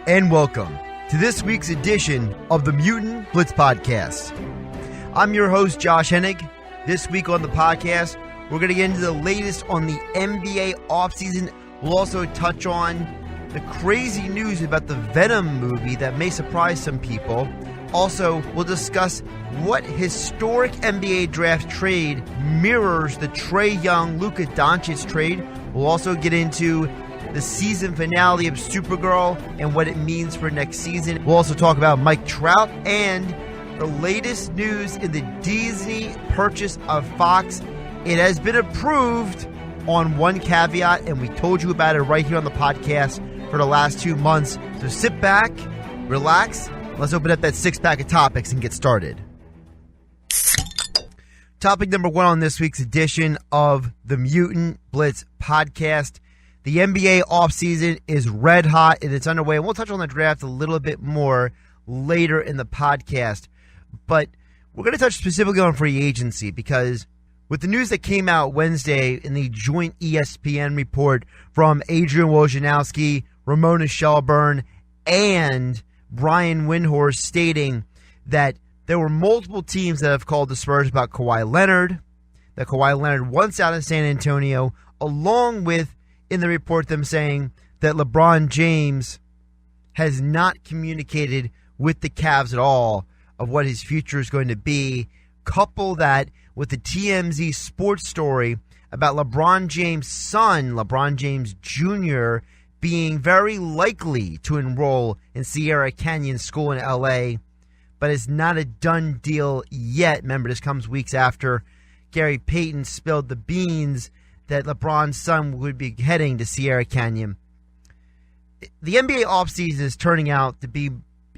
and welcome to this week's edition of the Mutant Blitz Podcast. I'm your host, Josh Hennig. This week on the podcast, we're going to get into the latest on the NBA offseason. We'll also touch on the crazy news about the Venom movie that may surprise some people. Also, we'll discuss what historic NBA draft trade mirrors the Trae Young-Luka Doncic trade. We'll also get into the season finale of Supergirl and what it means for next season. We'll also talk about Mike Trout and the latest news in the Disney purchase of Fox. It has been approved on one caveat, and we told you about it right here on the podcast for the last 2 months. So sit back, relax, let's open up that six-pack of topics and get started. Topic number one on this week's edition of the Mutant Blitz Podcast. The NBA offseason is red hot and it's underway. And we'll touch on the draft a little bit more later in the podcast. But we're going to touch specifically on free agency because with the news that came out Wednesday in the joint ESPN report from Adrian Wojnarowski, Ramona Shelburne, and Brian Windhorst stating that there were multiple teams that have called the Spurs about Kawhi Leonard, that Kawhi Leonard wants out of San Antonio, along with, in the report, them saying that LeBron James has not communicated with the Cavs at all of what his future is going to be. Couple that with the TMZ sports story about LeBron James' son, LeBron James Jr., being very likely to enroll in Sierra Canyon School in L.A., but it's not a done deal yet. Remember, this comes weeks after Gary Payton spilled the beans that LeBron's son would be heading to Sierra Canyon. The NBA offseason is turning out to be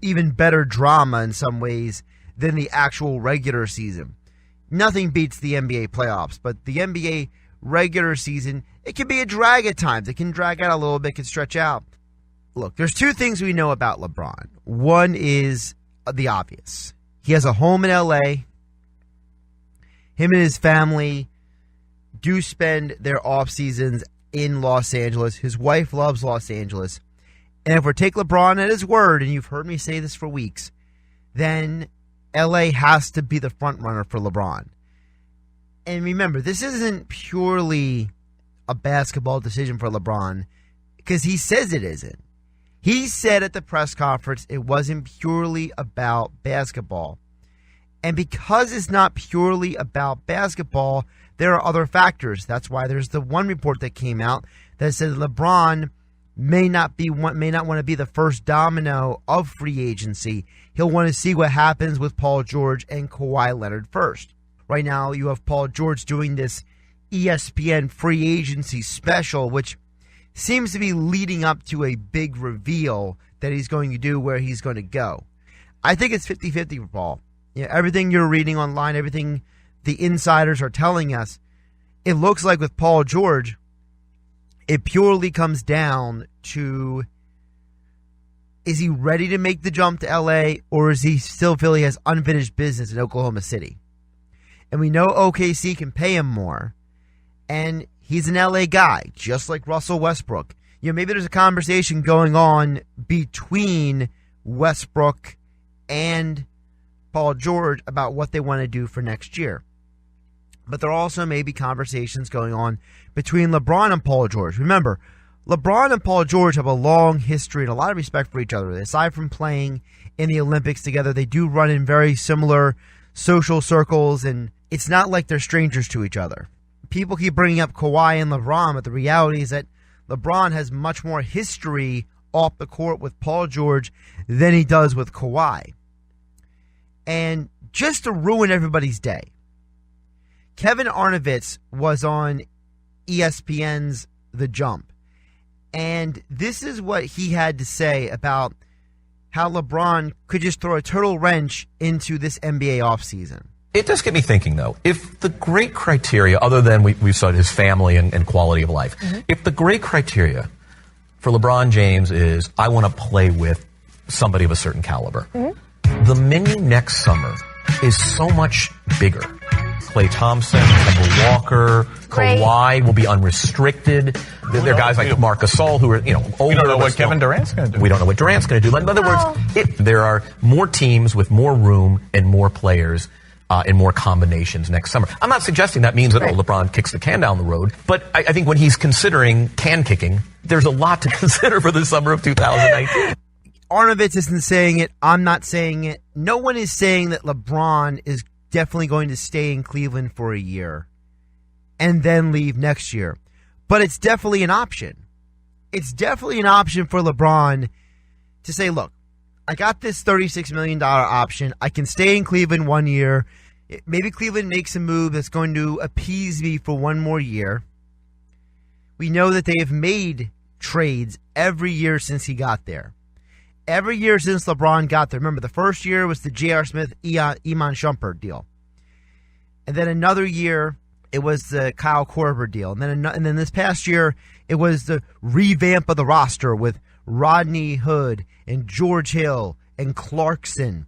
even better drama in some ways than the actual regular season. Nothing beats the NBA playoffs, but the NBA regular season, it can be a drag at times. It can drag out a little bit, can stretch out. Look, there's two things we know about LeBron. One is the obvious. He has a home in LA. Him and his family do spend their off seasons in Los Angeles. His wife loves Los Angeles. And if we take LeBron at his word, and you've heard me say this for weeks, then LA has to be the front runner for LeBron. And remember, this isn't purely a basketball decision for LeBron because he says it isn't. He said at the press conference it wasn't purely about basketball. And because it's not purely about basketball, there are other factors. That's why there's the one report that came out that said LeBron may not want to be the first domino of free agency. He'll want to see what happens with Paul George and Kawhi Leonard first. Right now, you have Paul George doing this ESPN free agency special, which seems to be leading up to a big reveal that he's going to do where he's going to go. I think it's 50-50 for Paul. Everything you're reading online, everything the insiders are telling us, it looks like with Paul George, it purely comes down to, is he ready to make the jump to LA, or is he still feel he has unfinished business in Oklahoma City? And we know OKC can pay him more, and he's an LA guy, just like Russell Westbrook. Maybe there's a conversation going on between Westbrook and Paul George about what they want to do for next year. But there also may be conversations going on between LeBron and Paul George. Remember, LeBron and Paul George have a long history and a lot of respect for each other. Aside from playing in the Olympics together, they do run in very similar social circles, and it's not like they're strangers to each other. People keep bringing up Kawhi and LeBron, but the reality is that LeBron has much more history off the court with Paul George than he does with Kawhi. And just to ruin everybody's day, Kevin Arnovitz was on ESPN's The Jump, and this is what he had to say about how LeBron could just throw a total wrench into this NBA offseason. It does get me thinking, though, if the great criteria, other than we've said his family and quality of life, if the great criteria for LeBron James is, I want to play with somebody of a certain caliber, the menu next summer is so much bigger. Klay Thompson, Kemba Walker, Kawhi will be unrestricted. There are guys like Marc Gasol who are, older. We don't know what Kevin Durant's going to do. We don't know what Durant's going to do. In other words, if there are more teams with more room and more players and more combinations next summer. I'm not suggesting that means that LeBron kicks the can down the road, but I think when he's considering can kicking, there's a lot to consider for the summer of 2019. Arnovitz isn't saying it. I'm not saying it. No one is saying that LeBron is definitely going to stay in Cleveland for a year and then leave next year. But it's definitely an option. It's definitely an option for LeBron to say, look, I got this $36 million option. I can stay in Cleveland 1 year. Maybe Cleveland makes a move that's going to appease me for 1 more year. We know that they have made trades every year since he got there. Every year since LeBron got there. Remember, the first year was the J.R. Smith, Iman Shumpert deal. And then another year, it was the Kyle Korver deal. And then this past year, it was the revamp of the roster with Rodney Hood and George Hill and Clarkson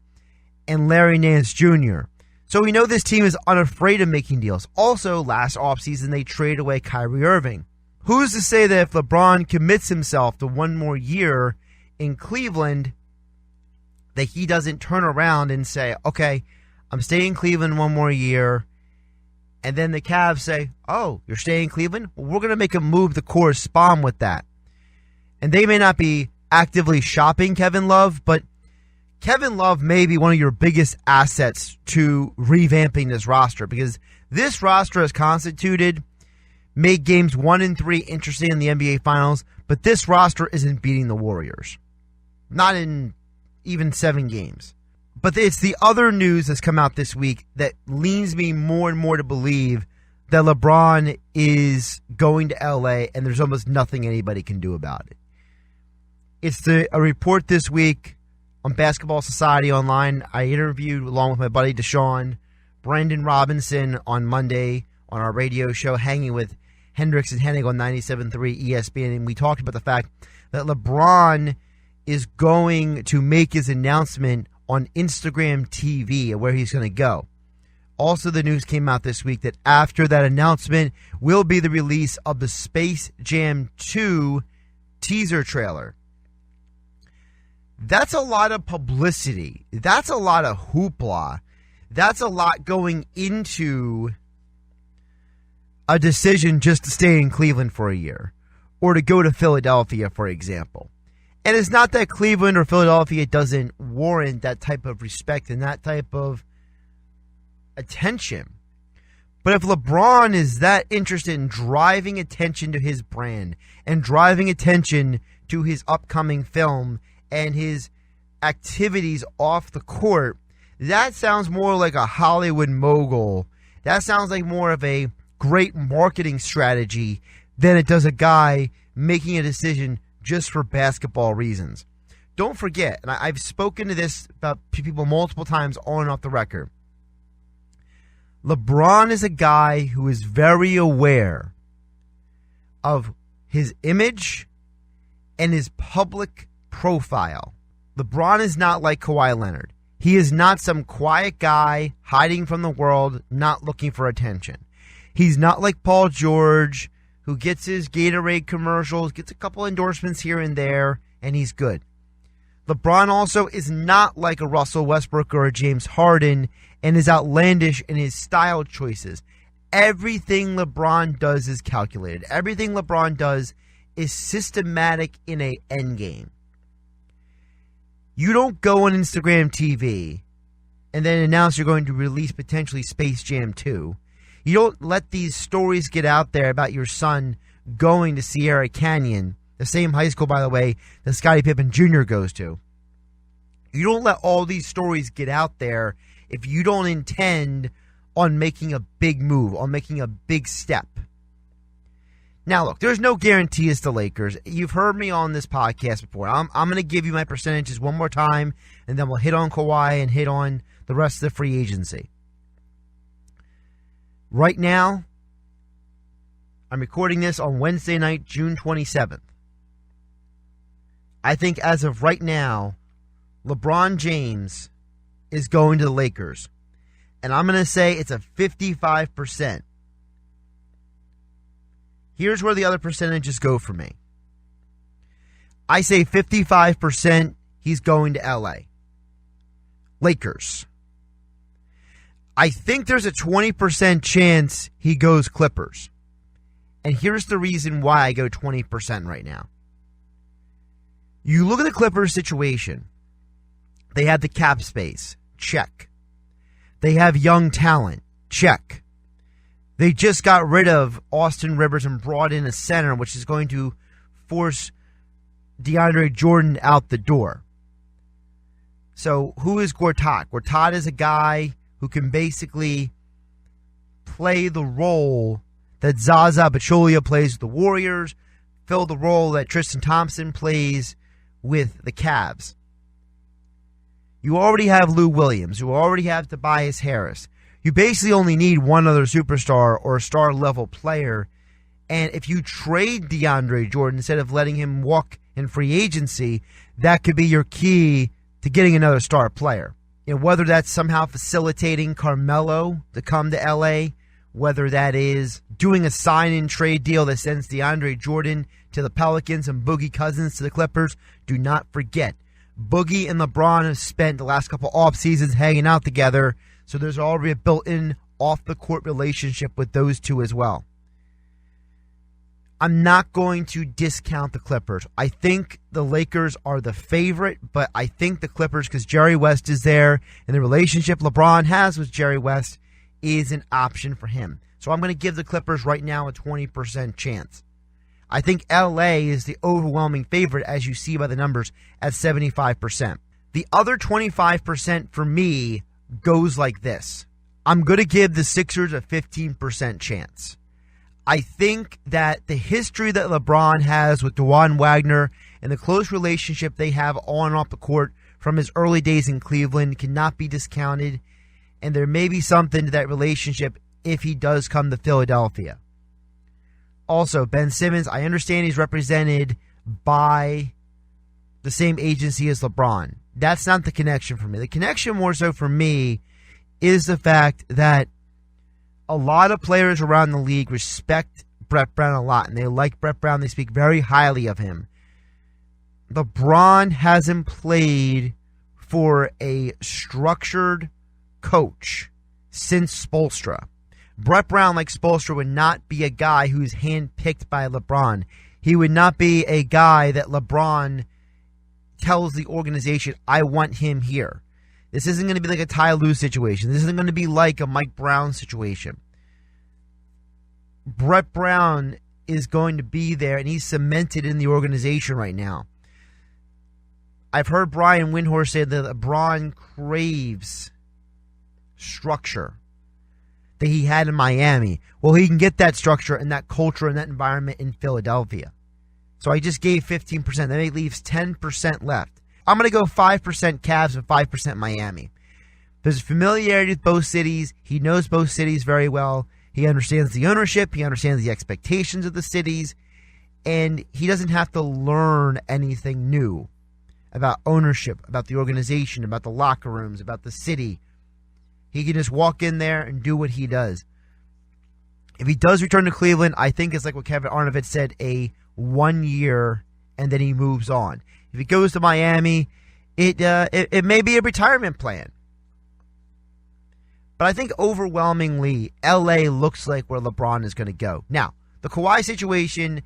and Larry Nance Jr. So we know this team is unafraid of making deals. Also, last offseason, they traded away Kyrie Irving. Who's to say that if LeBron commits himself to 1 more year in Cleveland, that he doesn't turn around and say, okay, I'm staying in Cleveland 1 more year, and then the Cavs say, oh, you're staying in Cleveland? Well, we're going to make a move to correspond with that. And they may not be actively shopping Kevin Love, but Kevin Love may be one of your biggest assets to revamping this roster, because this roster is constituted, made games 1 and 3 interesting in the NBA Finals, but this roster isn't beating the Warriors. Not in even 7 games. But it's the other news that's come out this week that leans me more and more to believe that LeBron is going to LA and there's almost nothing anybody can do about it. It's a report this week on Basketball Society Online. I interviewed, along with my buddy Deshaun, Brandon Robinson on Monday on our radio show, Hanging with Hendricks and Hennig on 97.3 ESPN, and we talked about the fact that LeBron is going to make his announcement on Instagram TV where he's going to go. Also, the news came out this week that after that announcement will be the release of the Space Jam 2 teaser trailer. That's a lot of publicity. That's a lot of hoopla. That's a lot going into a decision just to stay in Cleveland for a year or to go to Philadelphia, for example. And it's not that Cleveland or Philadelphia doesn't warrant that type of respect and that type of attention. But if LeBron is that interested in driving attention to his brand and driving attention to his upcoming film and his activities off the court, that sounds more like a Hollywood mogul. That sounds like more of a great marketing strategy than it does a guy making a decision just for basketball reasons. Don't forget, and I've spoken to this about people multiple times on and off the record, LeBron is a guy who is very aware of his image and his public profile. LeBron is not like Kawhi Leonard. He is not some quiet guy hiding from the world, not looking for attention. He's not like Paul George, who gets his Gatorade commercials, gets a couple endorsements here and there, and he's good. LeBron also is not like a Russell Westbrook or a James Harden and is outlandish in his style choices. Everything LeBron does is calculated. Everything LeBron does is systematic in an endgame. You don't go on Instagram TV and then announce you're going to release potentially Space Jam 2. You don't let these stories get out there about your son going to Sierra Canyon, the same high school, by the way, that Scottie Pippen Jr. goes to. You don't let all these stories get out there if you don't intend on making a big move, on making a big step. Now, look, there's no guarantee as to Lakers. You've heard me on this podcast before. I'm going to give you my percentages one more time, and then we'll hit on Kawhi and hit on the rest of the free agency. Right now, I'm recording this on Wednesday night, June 27th. I think as of right now, LeBron James is going to the Lakers. and I'm going to say it's a 55%. Here's where the other percentages go for me. I say 55% he's going to LA. Lakers. I think there's a 20% chance he goes Clippers. And here's the reason why I go 20% right now. You look at the Clippers situation. They have the cap space. Check. They have young talent. Check. They just got rid of Austin Rivers and brought in a center, which is going to force DeAndre Jordan out the door. So who is Gortat? Gortat is a guy who can basically play the role that Zaza Pachulia plays with the Warriors, fill the role that Tristan Thompson plays with the Cavs. You already have Lou Williams. You already have Tobias Harris. You basically only need one other superstar or a star-level player. And if you trade DeAndre Jordan instead of letting him walk in free agency, that could be your key to getting another star player. You know, whether that's somehow facilitating Carmelo to come to LA, whether that is doing a sign-in trade deal that sends DeAndre Jordan to the Pelicans and Boogie Cousins to the Clippers. Do not forget, Boogie and LeBron have spent the last couple off seasons hanging out together, so there's already a built-in off-the-court relationship with those two as well. I'm not going to discount the Clippers. I think the Lakers are the favorite, but I think the Clippers, because Jerry West is there, and the relationship LeBron has with Jerry West is an option for him. So I'm going to give the Clippers right now a 20% chance. I think LA is the overwhelming favorite, as you see by the numbers, at 75%. The other 25% for me goes like this. I'm going to give the Sixers a 15% chance. I think that the history that LeBron has with DeJuan Wagner and the close relationship they have on and off the court from his early days in Cleveland cannot be discounted. And there may be something to that relationship if he does come to Philadelphia. Also, Ben Simmons, I understand he's represented by the same agency as LeBron. That's not the connection for me. The connection more so for me is the fact that a lot of players around the league respect Brett Brown a lot, and they like Brett Brown. They speak very highly of him. LeBron hasn't played for a structured coach since Spoelstra. Brett Brown, like Spoelstra, would not be a guy who's handpicked by LeBron. He would not be a guy that LeBron tells the organization, I want him here. This isn't going to be like a Ty Lue situation. This isn't going to be like a Mike Brown situation. Brett Brown is going to be there, and he's cemented in the organization right now. I've heard Brian Windhorst say that LeBron craves structure that he had in Miami. Well, he can get that structure and that culture and that environment in Philadelphia. So I just gave 15%. That leaves 10% left. I'm going to go 5% Cavs and 5% Miami. There's familiarity with both cities. He knows both cities very well. He understands the ownership. He understands the expectations of the cities. And he doesn't have to learn anything new about ownership, about the organization, about the locker rooms, about the city. He can just walk in there and do what he does. If he does return to Cleveland, I think it's like what Kevin Arnovitz said, a 1 year, and then he moves on. If he goes to Miami, it may be a retirement plan. But I think overwhelmingly, LA looks like where LeBron is going to go. Now, the Kawhi situation,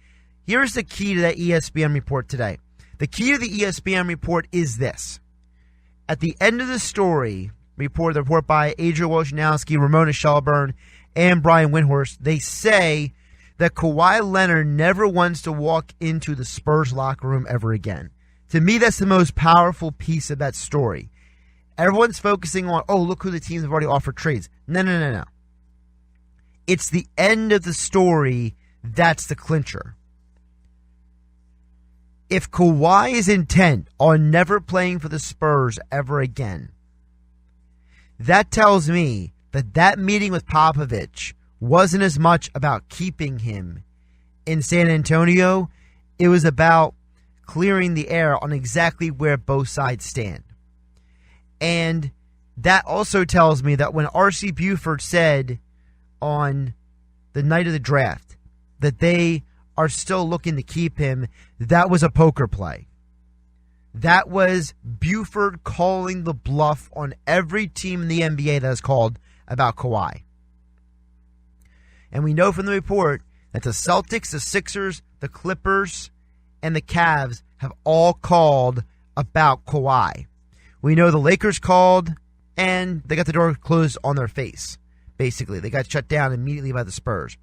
here's the key to that ESPN report today. The key to the ESPN report is this. At the end of the story, the report by Adrian Wojnarowski, Ramona Shelburne, and Brian Windhorst, they say that Kawhi Leonard never wants to walk into the Spurs locker room ever again. To me, that's the most powerful piece of that story. Everyone's focusing on, oh, look who the teams have already offered trades. No. It's the end of the story that's the clincher. If Kawhi is intent on never playing for the Spurs ever again, that tells me that meeting with Popovich wasn't as much about keeping him in San Antonio. It was about clearing the air on exactly where both sides stand. And that also tells me that when R.C. Buford said on the night of the draft that they are still looking to keep him, that was a poker play. That was Buford calling the bluff on every team in the NBA that has called about Kawhi. And we know from the report that the Celtics, the Sixers, the Clippers, and the Cavs have all called about Kawhi. We know the Lakers called, and they got the door closed on their face. Basically, they got shut down immediately by the Spurs.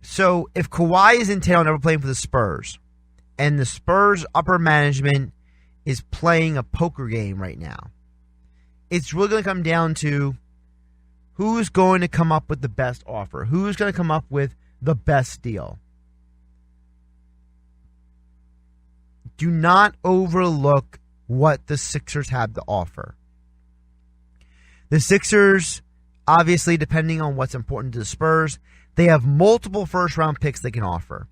So if Kawhi is intent on never playing for the Spurs, and the Spurs upper management is playing a poker game right now, it's really going to come down to who's going to come up with the best offer, who's going to come up with the best deal. Do not overlook what the Sixers have to offer. The Sixers, obviously, depending on what's important to the Spurs, they have multiple first-round picks they can offer.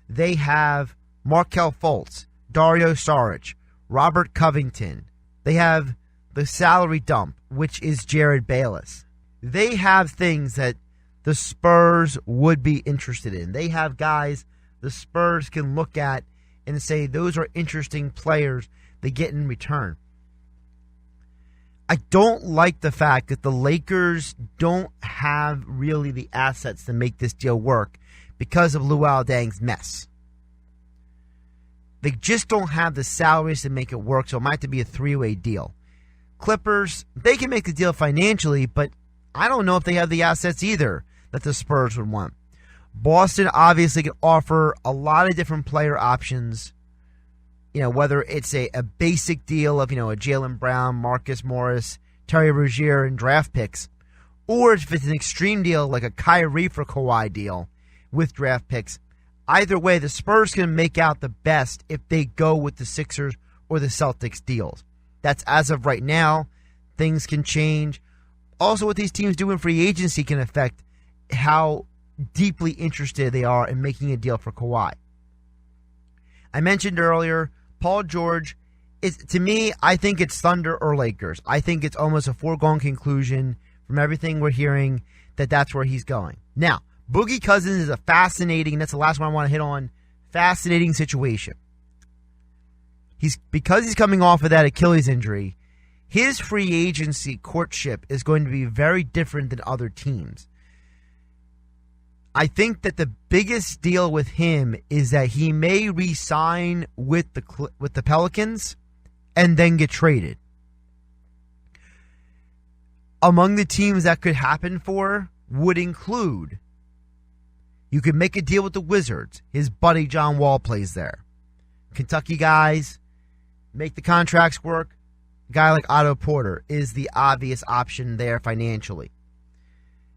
They have Markelle Fultz, Dario Saric, Robert Covington. They have the salary dump, which is Jared Bayless. They have things that the Spurs would be interested in. They have guys the Spurs can look at and say those are interesting players they get in return. I don't like the fact that the Lakers don't have really the assets to make this deal work because of Luol Deng's mess. They just don't have the salaries to make it work, so it might have to be a three-way deal. Clippers, they can make the deal financially, but I don't know if they have the assets either that the Spurs would want. Boston obviously can offer a lot of different player options, whether it's a basic deal of, a Jaylen Brown, Marcus Morris, Terry Rozier, and draft picks, or if it's an extreme deal like a Kyrie for Kawhi deal with draft picks. Either way, the Spurs can make out the best if they go with the Sixers or the Celtics deals. That's as of right now. Things can change. Also, what these teams do in free agency can affect how deeply interested they are in making a deal for Kawhi. I mentioned earlier, Paul George, to me, I think it's Thunder or Lakers. I think it's almost a foregone conclusion from everything we're hearing that that's where he's going. Now, Boogie Cousins is a fascinating, and that's the last one I want to hit on, fascinating situation. Because he's coming off of that Achilles injury, his free agency courtship is going to be very different than other teams. I think that the biggest deal with him is that he may re-sign with the Pelicans and then get traded. Among the teams that could happen for would include, you could make a deal with the Wizards. His buddy John Wall plays there. Kentucky guys, make the contracts work. A guy like Otto Porter is the obvious option there financially.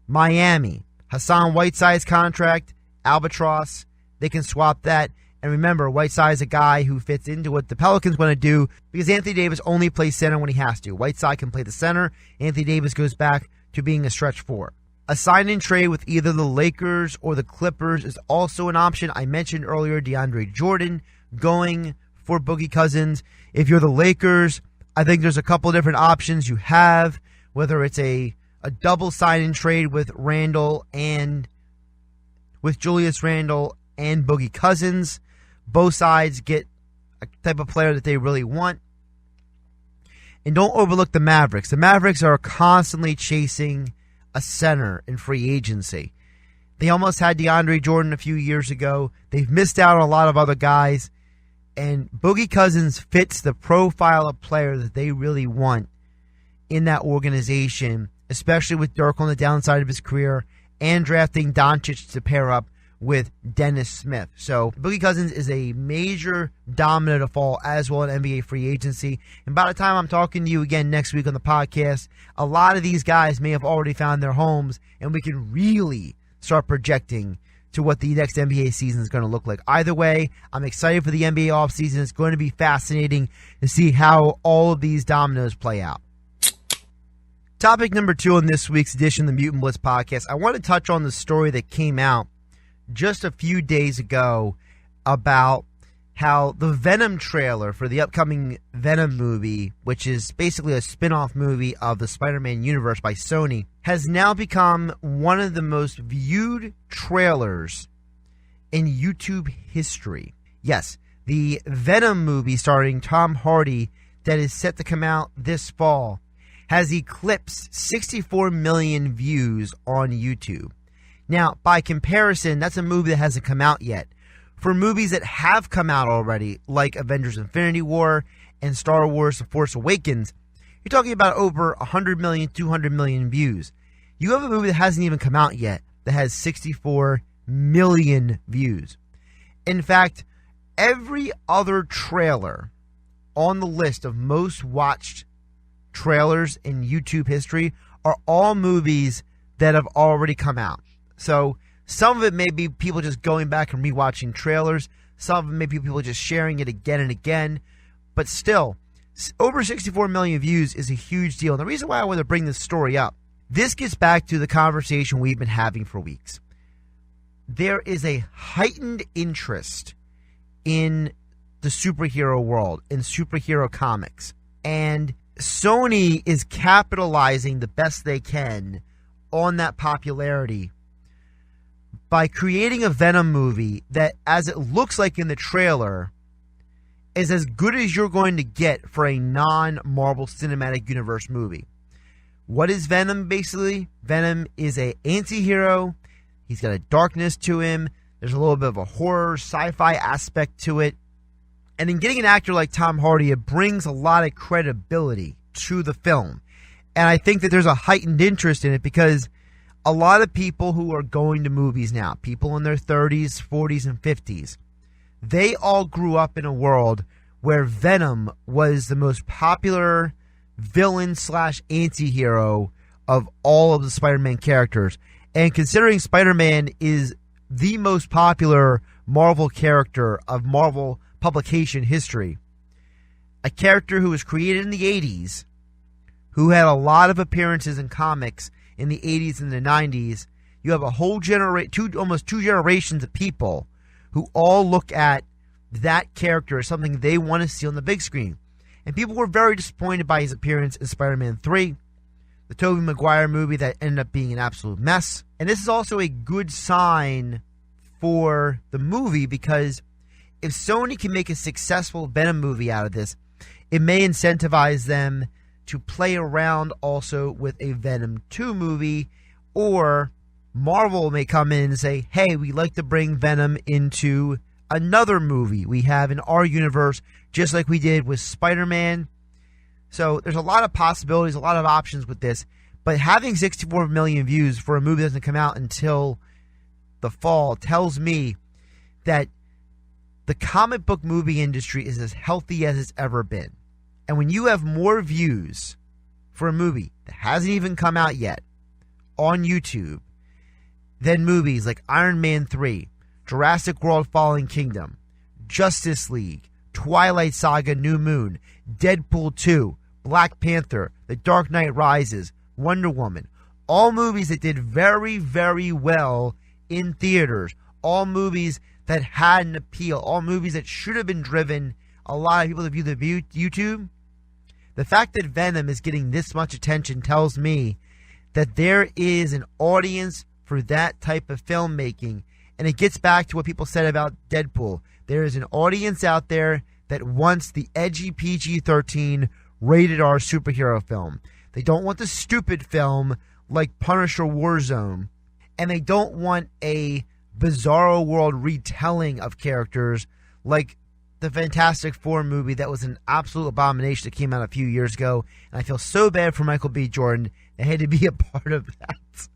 Miami, Hassan Whiteside's contract, Albatross, they can swap that. And remember, Whiteside's a guy who fits into what the Pelicans want to do because Anthony Davis only plays center when he has to. Whiteside can play the center. Anthony Davis goes back to being a stretch four. A sign-and trade with either the Lakers or the Clippers is also an option. I mentioned earlier DeAndre Jordan going for Boogie Cousins. If you're the Lakers, I think there's a couple different options you have, whether it's a double sign-and trade with Julius Randle and Boogie Cousins. Both sides get a type of player that they really want. And don't overlook the Mavericks. The Mavericks are constantly chasing a center in free agency. They almost had DeAndre Jordan a few years ago. They've missed out on a lot of other guys. And Boogie Cousins fits the profile of player that they really want in that organization, especially with Dirk on the downside of his career and drafting Doncic to pair up with Dennis Smith. So Boogie Cousins is a major domino to fall as well in NBA free agency. And by the time I'm talking to you again next week on the podcast, a lot of these guys may have already found their homes, and we can really start projecting to what the next NBA season is going to look like. Either way, I'm excited for the NBA offseason. It's going to be fascinating to see how all of these dominoes play out. Topic number 2 on this week's edition of the Mutant Blitz Podcast. I want to touch on the story that came out just a few days ago about how the Venom trailer for the upcoming Venom movie, which is basically a spin-off movie of the Spider-Man universe by Sony, has now become one of the most viewed trailers in YouTube history. Yes, the Venom movie starring Tom Hardy that is set to come out this fall has eclipsed 64 million views on YouTube. Now, by comparison, that's a movie that hasn't come out yet. For movies that have come out already, like Avengers Infinity War and Star Wars The Force Awakens, you're talking about over 100 million, 200 million views. You have a movie that hasn't even come out yet that has 64 million views. In fact, every other trailer on the list of most watched trailers in YouTube history are all movies that have already come out. So some of it may be people just going back and rewatching trailers. Some of it may be people just sharing it again and again. But still, over 64 million views is a huge deal. And the reason why I want to bring this story up, this gets back to the conversation we've been having for weeks. There is a heightened interest in the superhero world, in superhero comics. And Sony is capitalizing the best they can on that popularity by creating a Venom movie that, as it looks like in the trailer, is as good as you're going to get for a non-Marvel Cinematic Universe movie. What is Venom, basically? Venom is an anti-hero. He's got a darkness to him. There's a little bit of a horror, sci-fi aspect to it. And in getting an actor like Tom Hardy, it brings a lot of credibility to the film. And I think that there's a heightened interest in it because a lot of people who are going to movies now, people in their 30s, 40s, and 50s, they all grew up in a world where Venom was the most popular villain / anti-hero of all of the Spider-Man characters. And considering Spider-Man is the most popular Marvel character of Marvel publication history, a character who was created in the 80s, who had a lot of appearances in comics in the 80s and the 90s, you have a whole almost two generations of people who all look at that character as something they want to see on the big screen. And people were very disappointed by his appearance in Spider-Man 3, the Tobey Maguire movie that ended up being an absolute mess. And this is also a good sign for the movie because if Sony can make a successful Venom movie out of this, it may incentivize them to play around also with a Venom 2 movie, or Marvel may come in and say, hey, we'd like to bring Venom into another movie we have in our universe, just like we did with Spider-Man. So there's a lot of possibilities, a lot of options with this, but having 64 million views for a movie that doesn't come out until the fall tells me that the comic book movie industry is as healthy as it's ever been. And when you have more views for a movie that hasn't even come out yet on YouTube than movies like Iron Man 3, Jurassic World Fallen Kingdom, Justice League, Twilight Saga New Moon, Deadpool 2, Black Panther, The Dark Knight Rises, Wonder Woman, all movies that did very, very well in theaters, all movies that had an appeal, all movies that should have been driven a lot of people to view the YouTube. The fact that Venom is getting this much attention tells me that there is an audience for that type of filmmaking. And it gets back to what people said about Deadpool. There is an audience out there that wants the edgy PG-13 rated R superhero film. They don't want the stupid film like Punisher Warzone. And they don't want a bizarro world retelling of characters like the Fantastic Four movie that was an absolute abomination that came out a few years ago. And I feel so bad for Michael B. Jordan. I had to be a part of that.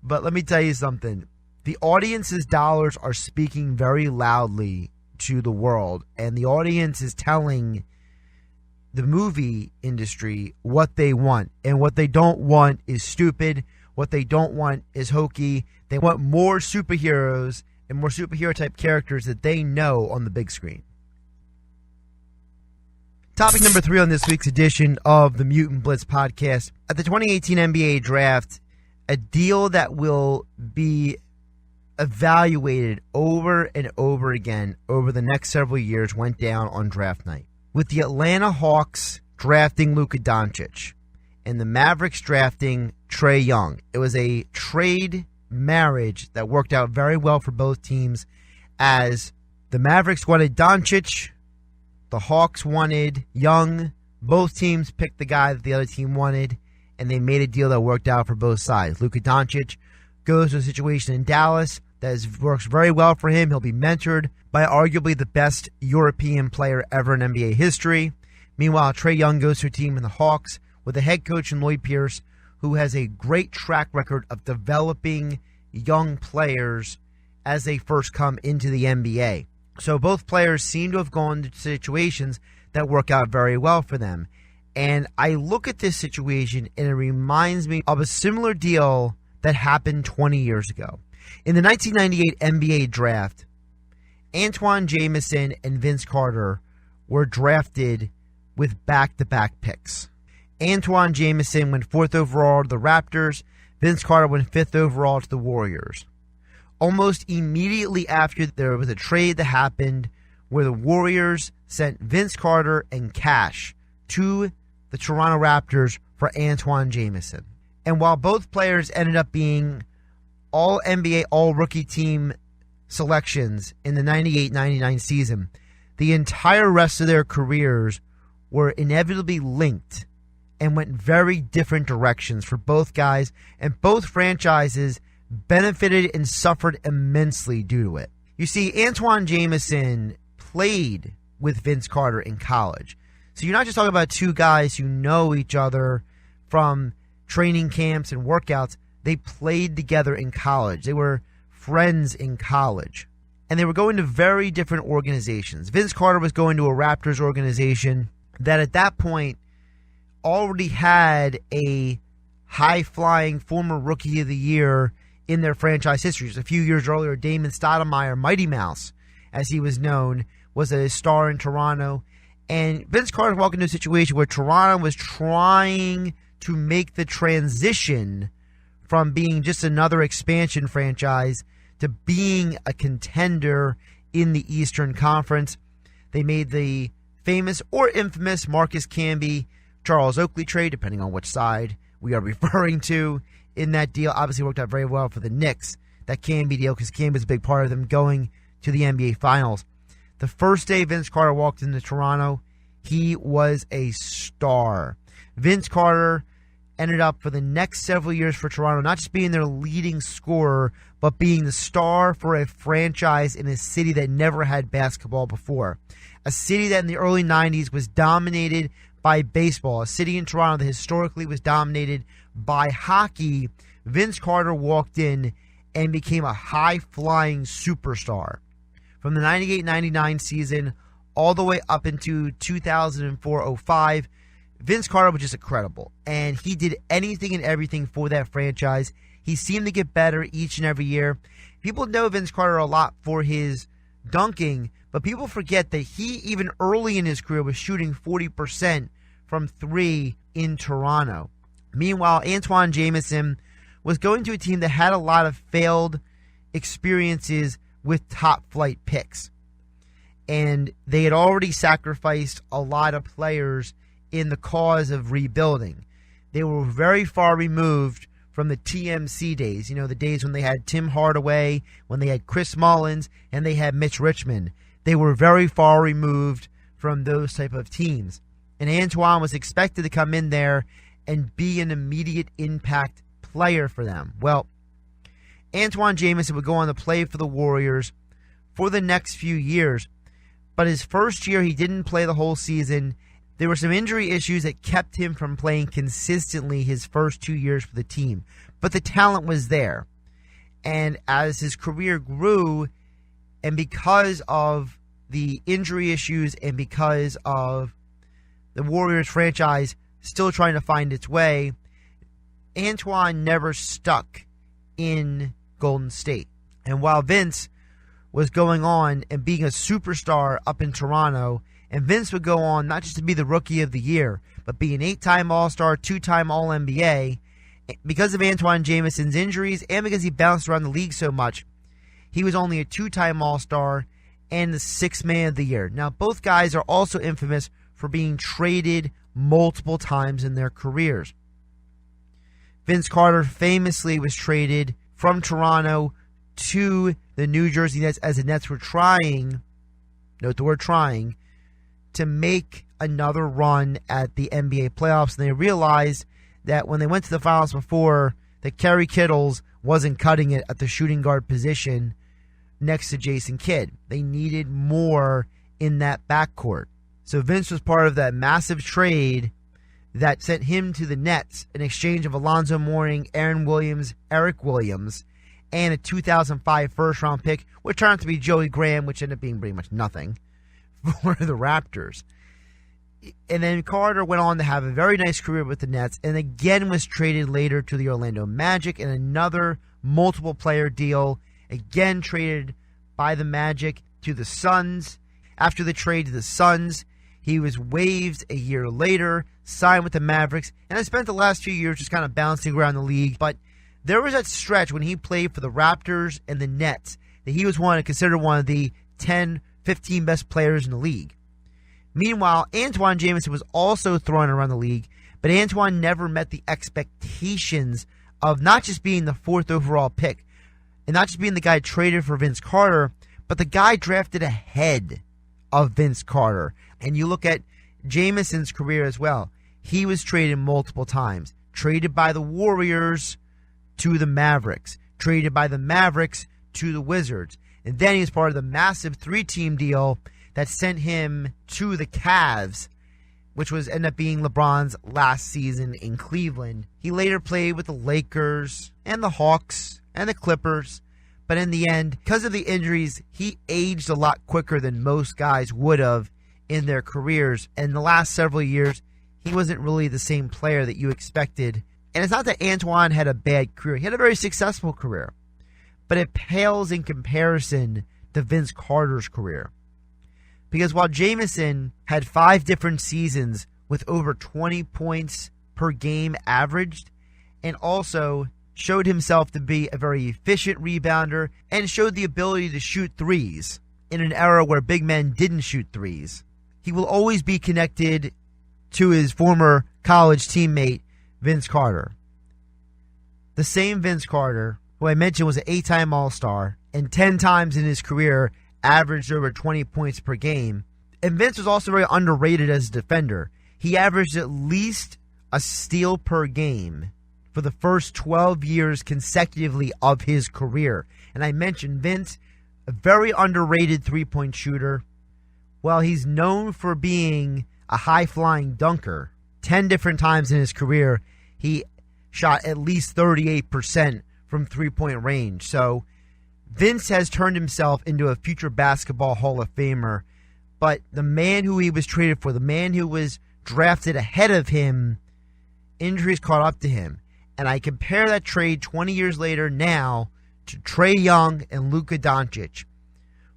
But let me tell you something. The audience's dollars are speaking very loudly to the world. And the audience is telling the movie industry what they want. And what they don't want is stupid. What they don't want is hokey. They want more superheroes and more superhero-type characters that they know on the big screen. Topic number 3 on this week's edition of the Mutant Blitz Podcast. At the 2018 NBA Draft, a deal that will be evaluated over and over again over the next several years went down on draft night. With the Atlanta Hawks drafting Luka Doncic and the Mavericks drafting Trae Young. It was a trade marriage that worked out very well for both teams, as the Mavericks wanted Doncic, the Hawks wanted Young. Both teams picked the guy that the other team wanted, and they made a deal that worked out for both sides. Luka Doncic goes to a situation in Dallas that works very well for him. He'll be mentored by arguably the best European player ever in NBA history. Meanwhile, Trae Young goes to a team in the Hawks with a head coach in Lloyd Pierce, who has a great track record of developing young players as they first come into the NBA. So both players seem to have gone to situations that work out very well for them. And I look at this situation and it reminds me of a similar deal that happened 20 years ago. In the 1998 NBA draft, Antoine Jamison and Vince Carter were drafted with back-to-back picks. Antoine Jamison went 4th overall to the Raptors. Vince Carter went 5th overall to the Warriors. Almost immediately after, there was a trade that happened where the Warriors sent Vince Carter and cash to the Toronto Raptors for Antoine Jamison. And while both players ended up being all NBA, all rookie team selections in the 98-99 season, the entire rest of their careers were inevitably linked and went very different directions for both guys, and both franchises benefited and suffered immensely due to it. You see, Antoine Jamison played with Vince Carter in college. So you're not just talking about two guys who know each other from training camps and workouts. They played together in college. They were friends in college. And they were going to very different organizations. Vince Carter was going to a Raptors organization that at that point already had a high-flying former Rookie of the Year in their franchise history. Just a few years earlier, Damon Stoudemire, Mighty Mouse, as he was known, was a star in Toronto. And Vince Carter walked into a situation where Toronto was trying to make the transition from being just another expansion franchise to being a contender in the Eastern Conference. They made the famous or infamous Marcus Camby, Charles Oakley trade, depending on which side we are referring to in that deal. Obviously worked out very well for the Knicks, that Camby deal, because Camby was a big part of them going to the NBA Finals. The first day Vince Carter walked into Toronto, he was a star. Vince Carter ended up for the next several years for Toronto, not just being their leading scorer, but being the star for a franchise in a city that never had basketball before. A city that in the early 90s was dominated by baseball. A city in Toronto that historically was dominated by hockey. Vince Carter walked in and became a high-flying superstar. From the 98-99 season all the way up into 2004-05, Vince Carter was just incredible. And he did anything and everything for that franchise. He seemed to get better each and every year. People know Vince Carter a lot for his dunking, but people forget that he, even early in his career, was shooting 40% from three in Toronto. Meanwhile, Antoine Jamison was going to a team that had a lot of failed experiences with top-flight picks. And they had already sacrificed a lot of players in the cause of rebuilding. They were very far removed from the TMC days, the days when they had Tim Hardaway, when they had Chris Mullins, and they had Mitch Richmond. They were very far removed from those type of teams. And Antoine was expected to come in there and be an immediate impact player for them. Well, Antoine Jamison would go on to play for the Warriors for the next few years. But his first year, he didn't play the whole season. There were some injury issues that kept him from playing consistently his first 2 years for the team. But the talent was there. And as his career grew, and because of the injury issues and because of the Warriors franchise still trying to find its way, Antoine never stuck in Golden State. And while Vince was going on and being a superstar up in Toronto, and Vince would go on not just to be the Rookie of the Year, but be an 8-time All-Star, 2-time All-NBA, because of Antoine Jamison's injuries and because he bounced around the league so much, He was only a 2-time All-Star and the 6th Man of the Year. Now, both guys are also infamous for being traded multiple times in their careers. Vince Carter famously was traded from Toronto to the New Jersey Nets as the Nets were trying, note the word trying, to make another run at the NBA playoffs. And they realized that when they went to the finals before, that Kerry Kittles wasn't cutting it at the shooting guard position next to Jason Kidd. They needed more in that backcourt. So Vince was part of that massive trade that sent him to the Nets in exchange of Alonzo Mourning, Aaron Williams, Eric Williams, and a 2005 first-round pick, which turned out to be Joey Graham, which ended up being pretty much nothing for the Raptors. And then Carter went on to have a very nice career with the Nets and again was traded later to the Orlando Magic in another multiple-player deal, again traded by the Magic to the Suns. After the trade to the Suns, he was waived a year later, signed with the Mavericks, and has spent the last few years just kind of bouncing around the league. But there was that stretch when he played for the Raptors and the Nets that he was considered one of the 10, 15 best players in the league. Meanwhile, Antoine Jamison was also thrown around the league, but Antoine never met the expectations of not just being the 4th overall pick, and not just being the guy traded for Vince Carter, but the guy drafted ahead of Vince Carter. And you look at Jamison's career as well. He was traded multiple times. Traded by the Warriors to the Mavericks. Traded by the Mavericks to the Wizards. And then he was part of the massive 3-team deal that sent him to the Cavs, which ended up being LeBron's last season in Cleveland. He later played with the Lakers and the Hawks and the Clippers, but in the end, because of the injuries, he aged a lot quicker than most guys would have in their careers. And in the last several years, he wasn't really the same player that you expected. And it's not that Antoine had a bad career. He had a very successful career, but it pales in comparison to Vince Carter's career. Because while Jamison had 5 different seasons with over 20 points per game averaged, and also showed himself to be a very efficient rebounder and showed the ability to shoot threes in an era where big men didn't shoot threes, he will always be connected to his former college teammate, Vince Carter. The same Vince Carter, who I mentioned was an 8-time All-Star and 10 times in his career averaged over 20 points per game. And Vince was also very underrated as a defender. He averaged at least a steal per game for the first 12 years consecutively of his career. And I mentioned Vince, a very underrated three-point shooter. Well, he's known for being a high-flying dunker. 10 different times in his career, he shot at least 38% from three-point range. So Vince has turned himself into a future basketball Hall of Famer, but the man who he was traded for, the man who was drafted ahead of him, injuries caught up to him. And I compare that trade 20 years later now to Trae Young-Luka Doncic.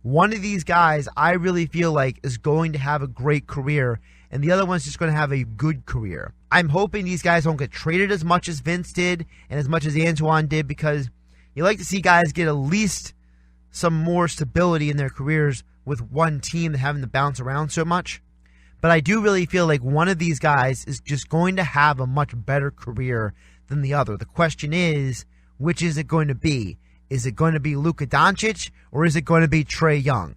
One of these guys I really feel like is going to have a great career, and the other one's just going to have a good career. I'm hoping these guys don't get traded as much as Vince did and as much as Antoine did, because you like to see guys get at least some more stability in their careers with one team than having to bounce around so much. But I do really feel like one of these guys is just going to have a much better career than the other. The question is, which is it going to be? Is it going to be Luka Doncic or is it going to be Trae Young?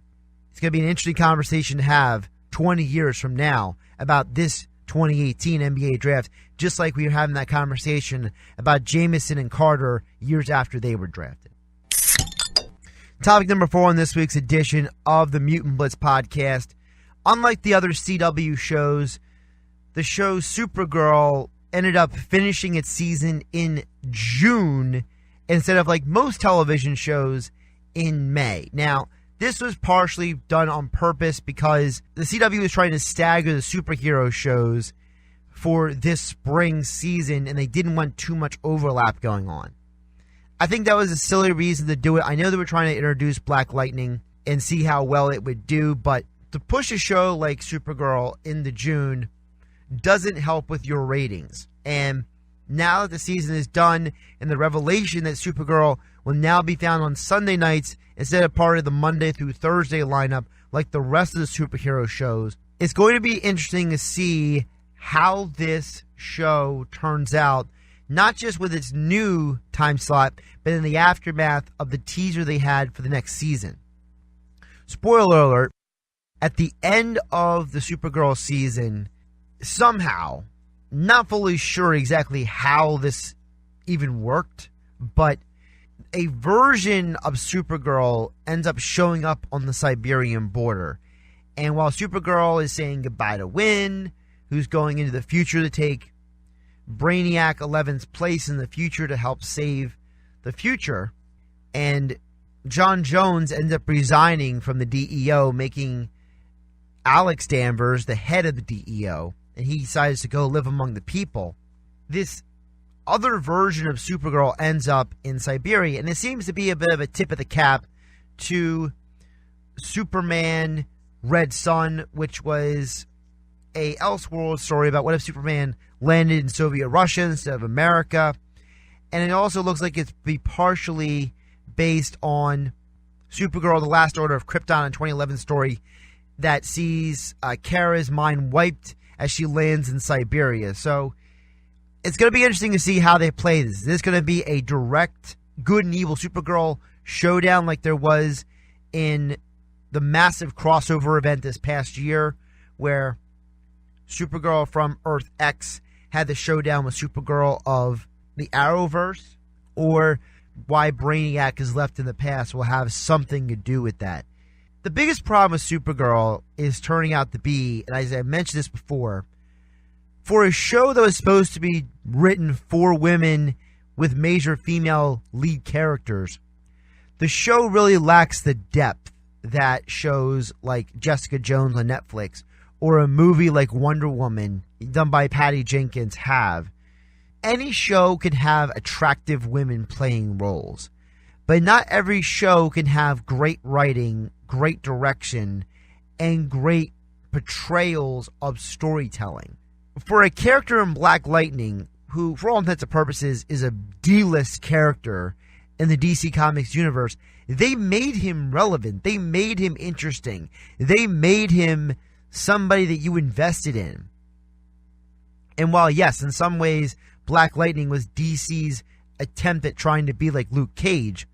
It's going to be an interesting conversation to have 20 years from now about this 2018 NBA draft, just like we were having that conversation about Jamison and Carter years after they were drafted. Topic number 4 on this week's edition of the Mutant Blitz Podcast. Unlike the other CW shows, the show Supergirl ended up finishing its season in June instead of like most television shows in May. Now, this was partially done on purpose because the CW was trying to stagger the superhero shows for this spring season, and they didn't want too much overlap going on. I think that was a silly reason to do it. I know they were trying to introduce Black Lightning and see how well it would do, but to push a show like Supergirl into June doesn't help with your ratings. And now that the season is done and the revelation that Supergirl will now be found on Sunday nights instead of part of the Monday through Thursday lineup like the rest of the superhero shows. It's going to be interesting to see how this show turns out, not just with its new time slot, but in the aftermath of the teaser they had for the next season. Spoiler alert, at the end of the Supergirl season, somehow, not fully sure exactly how this even worked, but a version of Supergirl ends up showing up on the Siberian border. And while Supergirl is saying goodbye to Wynn, who's going into the future to take Brainiac 11's place in the future to help save the future, and John Jones ends up resigning from the DEO, making Alex Danvers the head of the DEO, and he decides to go live among the people. This other version of Supergirl ends up in Siberia, and it seems to be a bit of a tip of the cap to Superman Red Sun, which was a Elseworld story about what if Superman landed in Soviet Russia instead of America. And it also looks like it's be partially based on Supergirl, The Last Order of Krypton, in 2011 story that sees Kara's mind wiped as she lands in Siberia. So it's going to be interesting to see how they play this. Is this going to be a direct good and evil Supergirl showdown like there was in the massive crossover event this past year, where Supergirl from Earth X had the showdown with Supergirl of the Arrowverse? Or why Brainiac is left in the past will have something to do with that. The biggest problem with Supergirl is turning out to be, and as I mentioned this before, for a show that was supposed to be written for women with major female lead characters, the show really lacks the depth that shows like Jessica Jones on Netflix or a movie like Wonder Woman done by Patty Jenkins have. Any show can have attractive women playing roles, but not every show can have great writing, great direction, and great portrayals of storytelling. For a character in Black Lightning, who for all intents and purposes is a D-list character in the DC Comics universe, they made him relevant. They made him interesting. They made him somebody that you invested in. And while, yes, in some ways, Black Lightning was DC's attempt at trying to be like Luke Cage,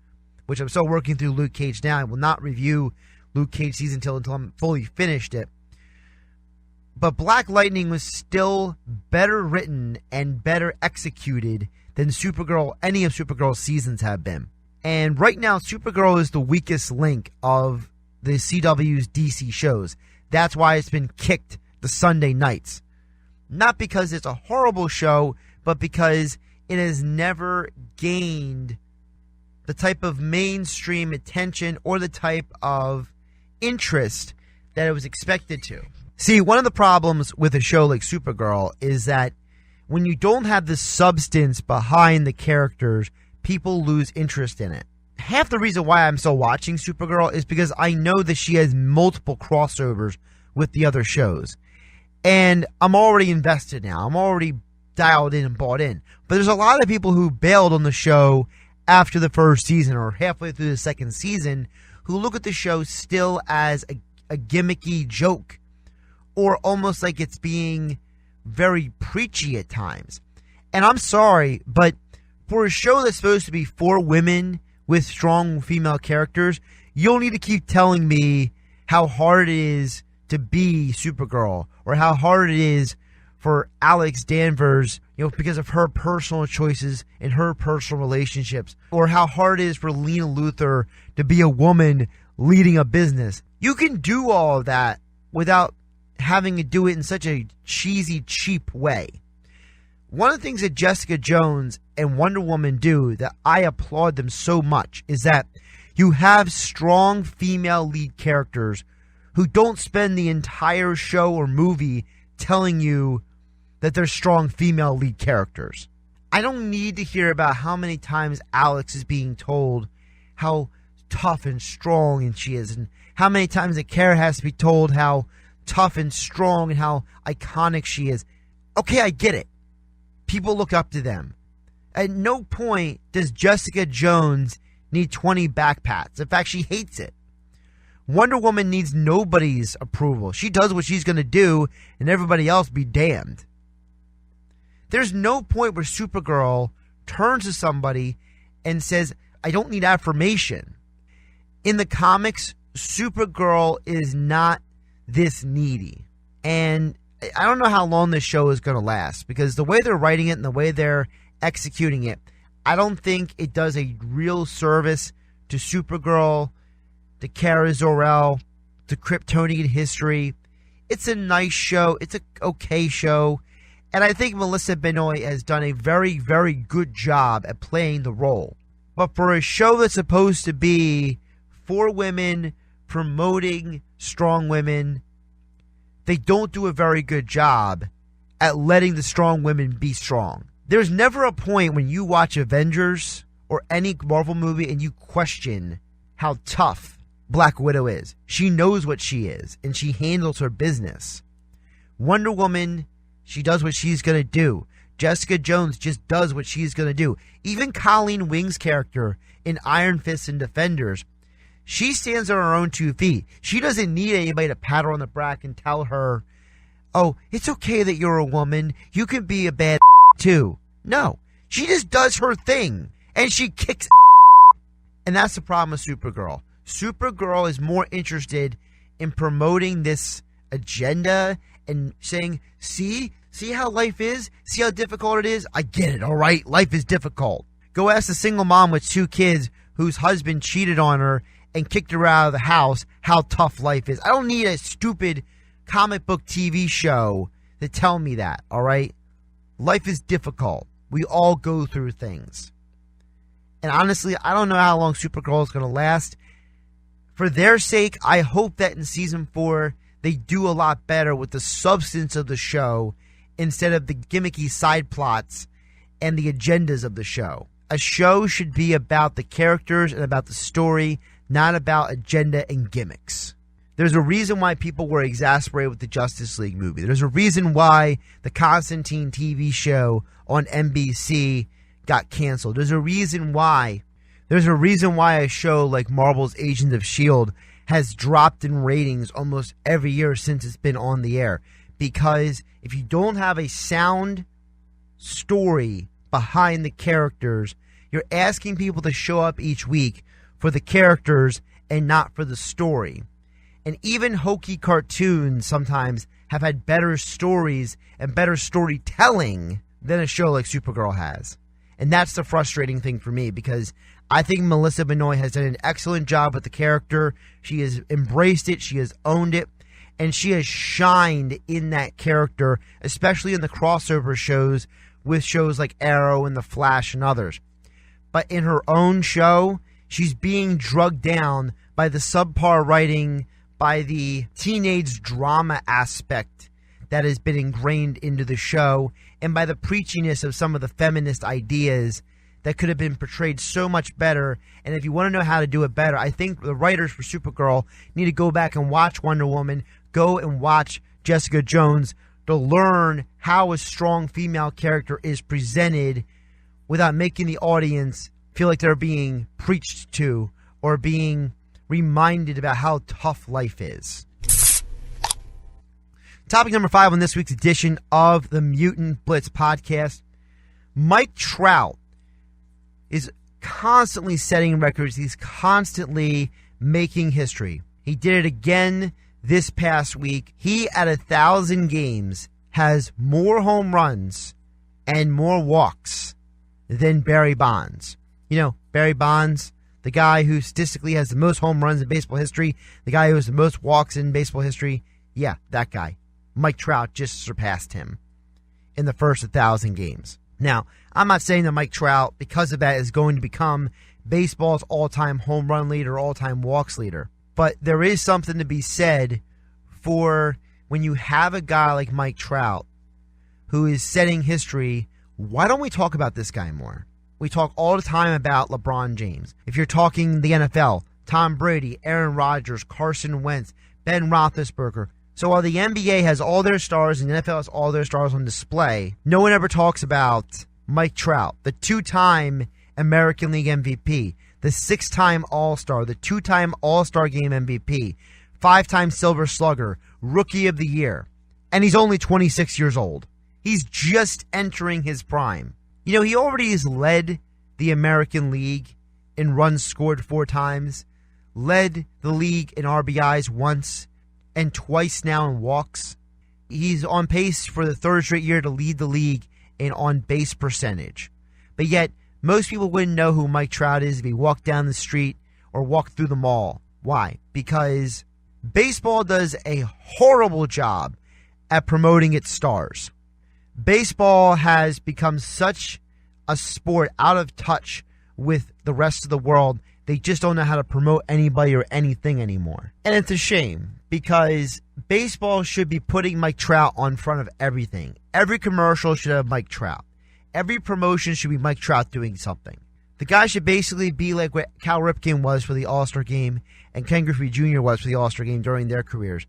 which I'm still working through Luke Cage now. I will not review Luke Cage season until I'm fully finished it. But Black Lightning was still better written and better executed than Supergirl, any of Supergirl's seasons have been. And right now, Supergirl is the weakest link of the CW's DC shows. That's why it's been kicked the Sunday nights. Not because it's a horrible show, but because it has never gained the type of mainstream attention or the type of interest that it was expected to. See, one of the problems with a show like Supergirl is that when you don't have the substance behind the characters, people lose interest in it. Half the reason why I'm still watching Supergirl is because I know that she has multiple crossovers with the other shows. And I'm already invested now. I'm already dialed in and bought in. But there's a lot of people who bailed on the show after the first season or halfway through the second season who look at the show still as a gimmicky joke, or almost like it's being very preachy at times. And I'm sorry, but for a show that's supposed to be for women with strong female characters, you'll need to keep telling me how hard it is to be Supergirl, or how hard it is for Alex Danvers, because of her personal choices and her personal relationships, or how hard it is for Lena Luthor to be a woman leading a business. You can do all of that without having to do it in such a cheesy, cheap way. One of the things that Jessica Jones and Wonder Woman do that I applaud them so much is that you have strong female lead characters who don't spend the entire show or movie telling you that they're strong female lead characters. I don't need to hear about how many times Alex is being told how tough and strong and she is, and how many times that Kara has to be told how tough and strong and how iconic she is. Okay, I get it. People look up to them. At no point does Jessica Jones need 20 back pats. In fact, she hates it. Wonder Woman needs nobody's approval. She does what she's going to do, and everybody else be damned. There's no point where Supergirl turns to somebody and says, I don't need affirmation. In the comics, Supergirl is not this needy. And I don't know how long this show is going to last, because the way they're writing it and the way they're executing it, I don't think it does a real service to Supergirl, to Kara Zor-El, to Kryptonian history. It's a nice show. It's an okay show. And I think Melissa Benoist has done a very, very good job at playing the role. But for a show that's supposed to be for women, promoting strong women, they don't do a very good job at letting the strong women be strong. There's never a point when you watch Avengers or any Marvel movie and you question how tough Black Widow is. She knows what she is, and she handles her business. Wonder Woman, she does what she's going to do. Jessica Jones just does what she's going to do. Even Colleen Wing's character in Iron Fist and Defenders, she stands on her own 2 feet. She doesn't need anybody to pat her on the back and tell her, oh, it's okay that you're a woman. You can be a bad too. No. She just does her thing, and she kicks. And that's the problem with Supergirl. Supergirl is more interested in promoting this agenda and saying, see how life is? See how difficult it is? I get it, all right? Life is difficult. Go ask a single mom with 2 kids whose husband cheated on her and kicked her out of the house how tough life is. I don't need a stupid comic book TV show to tell me that, all right? Life is difficult. We all go through things. And honestly, I don't know how long Supergirl is going to last. For their sake, I hope that in season 4, they do a lot better with the substance of the show instead of the gimmicky side plots and the agendas of the show. A show should be about the characters and about the story, not about agenda and gimmicks. There's a reason why people were exasperated with the Justice League movie. There's a reason why the Constantine TV show on NBC got canceled. There's a reason why a show like Marvel's Agents of S.H.I.E.L.D. has dropped in ratings almost every year since it's been on the air. Because if you don't have a sound story behind the characters, you're asking people to show up each week for the characters and not for the story. And even hokey cartoons sometimes have had better stories and better storytelling than a show like Supergirl has. And that's the frustrating thing for me, because I think Melissa Benoist has done an excellent job with the character. She has embraced it. She has owned it. And she has shined in that character, especially in the crossover shows with shows like Arrow and The Flash and others. But in her own show, she's being drugged down by the subpar writing, by the teenage drama aspect that has been ingrained into the show, and by the preachiness of some of the feminist ideas that could have been portrayed so much better. And if you want to know how to do it better, I think the writers for Supergirl need to go back and watch Wonder Woman, go and watch Jessica Jones, to learn how a strong female character is presented without making the audience feel like they're being preached to or being reminded about how tough life is. Topic number 5 on this week's edition of the Mutant Blitz Podcast. Mike Trout is constantly setting records. He's constantly making history. He did it again this past week. He, at 1,000 games, has more home runs and more walks than Barry Bonds. You know, Barry Bonds, the guy who statistically has the most home runs in baseball history, the guy who has the most walks in baseball history. Yeah, that guy. Mike Trout just surpassed him in the first 1,000 games. Now, I'm not saying that Mike Trout, because of that, is going to become baseball's all-time home run leader, all-time walks leader. But there is something to be said for when you have a guy like Mike Trout who is setting history. Why don't we talk about this guy more? We talk all the time about LeBron James. If you're talking the NFL, Tom Brady, Aaron Rodgers, Carson Wentz, Ben Roethlisberger. So while the NBA has all their stars and the NFL has all their stars on display, no one ever talks about Mike Trout, the 2-time American League MVP, the 6-time All-Star, the 2-time All-Star Game MVP, 5-time Silver Slugger, Rookie of the Year. And he's only 26 years old. He's just entering his prime. You know, he already has led the American League in runs scored 4 times, led the league in RBIs once, and twice now in walks. He's on pace for the 3rd straight year to lead the league in on-base percentage. But yet, most people wouldn't know who Mike Trout is if he walked down the street or walked through the mall. Why? Because baseball does a horrible job at promoting its stars. Baseball has become such a sport out of touch with the rest of the world. They just don't know how to promote anybody or anything anymore. And it's a shame, because baseball should be putting Mike Trout on front of everything. Every commercial should have Mike Trout. Every promotion should be Mike Trout doing something. The guy should basically be like what Cal Ripken was for the All-Star Game and Ken Griffey Jr. was for the All-Star Game during their careers.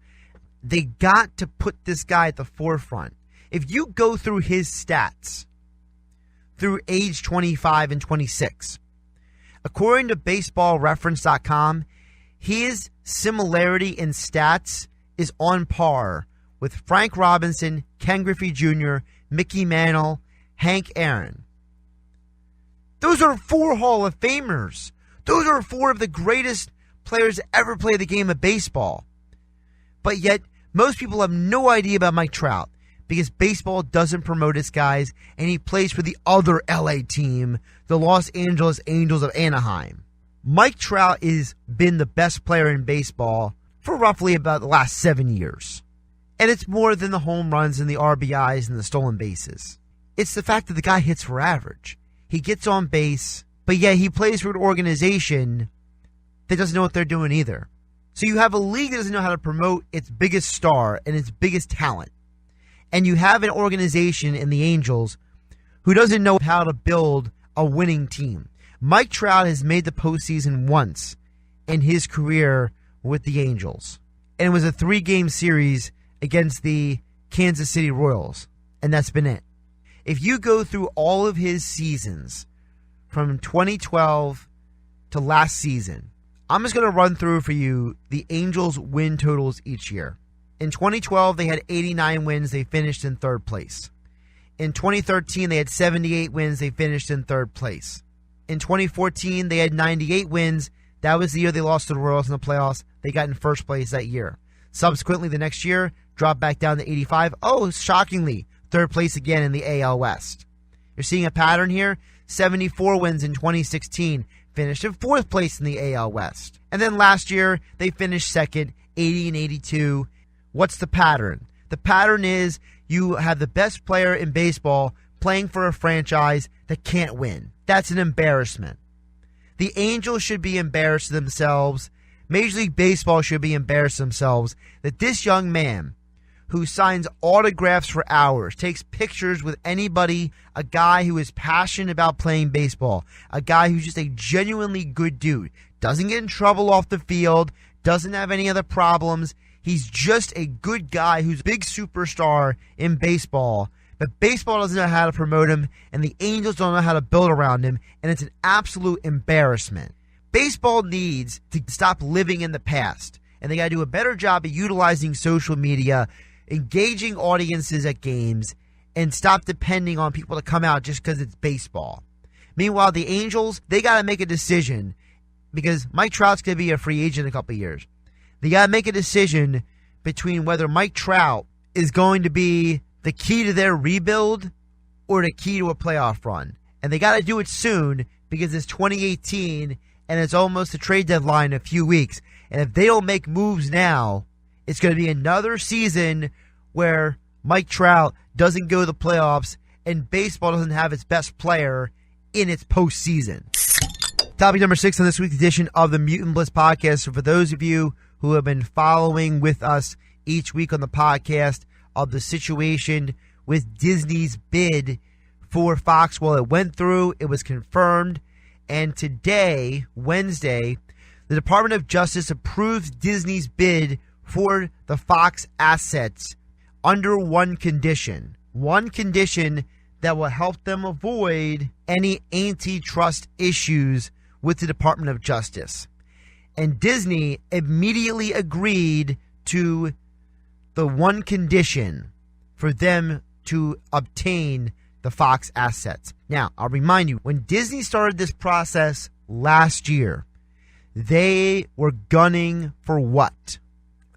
They got to put this guy at the forefront. If you go through his stats through age 25 and 26, according to baseballreference.com, his similarity in stats is on par with Frank Robinson, Ken Griffey Jr., Mickey Mantle, Hank Aaron. Those are 4 Hall of Famers. Those are 4 of the greatest players to ever play the game of baseball. But yet, most people have no idea about Mike Trout because baseball doesn't promote his guys, and he plays for the other LA team, the Los Angeles Angels of Anaheim. Mike Trout has been the best player in baseball for roughly about the last 7 years. And it's more than the home runs and the RBIs and the stolen bases. It's the fact that the guy hits for average. He gets on base, but yet he plays for an organization that doesn't know what they're doing either. So you have a league that doesn't know how to promote its biggest star and its biggest talent. And you have an organization in the Angels who doesn't know how to build a winning team. Mike Trout has made the postseason once in his career with the Angels. And it was a 3-game series against the Kansas City Royals. And that's been it. If you go through all of his seasons from 2012 to last season, I'm just going to run through for you the Angels' win totals each year. In 2012, they had 89 wins. They finished in 3rd place. In 2013, they had 78 wins. They finished in 3rd place. In 2014, they had 98 wins. That was the year they lost to the Royals in the playoffs. They got in 1st place that year. Subsequently, the next year, dropped back down to 85. Oh, shockingly, 3rd place again in the AL West. You're seeing a pattern here. 74 wins in 2016. Finished in 4th place in the AL West. And then last year, they finished 2nd, 80 and 82. What's the pattern? The pattern is you have the best player in baseball playing for a franchise that can't win. That's an embarrassment. The Angels should be embarrassed themselves. Major League Baseball should be embarrassed themselves that this young man who signs autographs for hours, takes pictures with anybody, a guy who is passionate about playing baseball, a guy who's just a genuinely good dude, doesn't get in trouble off the field, doesn't have any other problems. He's just a good guy who's a big superstar in baseball, but baseball doesn't know how to promote him, and the Angels don't know how to build around him, and it's an absolute embarrassment. Baseball needs to stop living in the past, and they got to do a better job of utilizing social media, engaging audiences at games, and stop depending on people to come out just because it's baseball. Meanwhile, the Angels, they got to make a decision because Mike Trout's going to be a free agent in a couple of years. They got to make a decision between whether Mike Trout is going to be the key to their rebuild or the key to a playoff run. And they got to do it soon because it's 2018 and it's almost the trade deadline in a few weeks. And if they don't make moves now, it's going to be another season where Mike Trout doesn't go to the playoffs and baseball doesn't have its best player in its postseason. Topic number 6 on this week's edition of the Mutant Blitz Podcast. So for those of you who have been following with us each week on the podcast of the situation with Disney's bid for Fox, well, it went through, it was confirmed, and today, Wednesday, the Department of Justice approved Disney's bid for the Fox assets under one condition that will help them avoid any antitrust issues with the Department of Justice. And Disney immediately agreed to the one condition for them to obtain the Fox assets. Now, I'll remind you, when Disney started this process last year, they were gunning for what?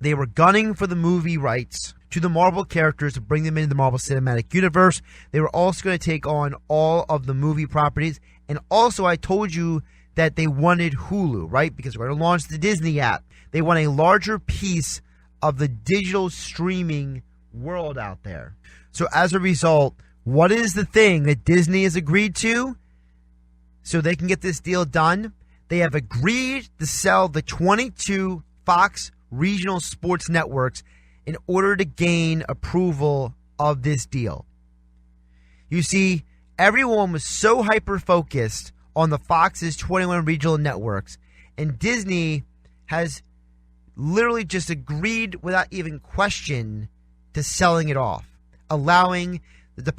They were gunning for the movie rights to the Marvel characters to bring them into the Marvel Cinematic Universe. They were also going to take on all of the movie properties. And also, I told you that they wanted Hulu, right? Because we're going to launch the Disney app. They want a larger piece of the digital streaming world out there. So as a result, what is the thing that Disney has agreed to so they can get this deal done? They have agreed to sell the 22 Fox regional sports networks in order to gain approval of this deal. You see, everyone was so hyper-focused on the Fox's 21 regional networks, and Disney has literally just agreed without even question to selling it off, allowing the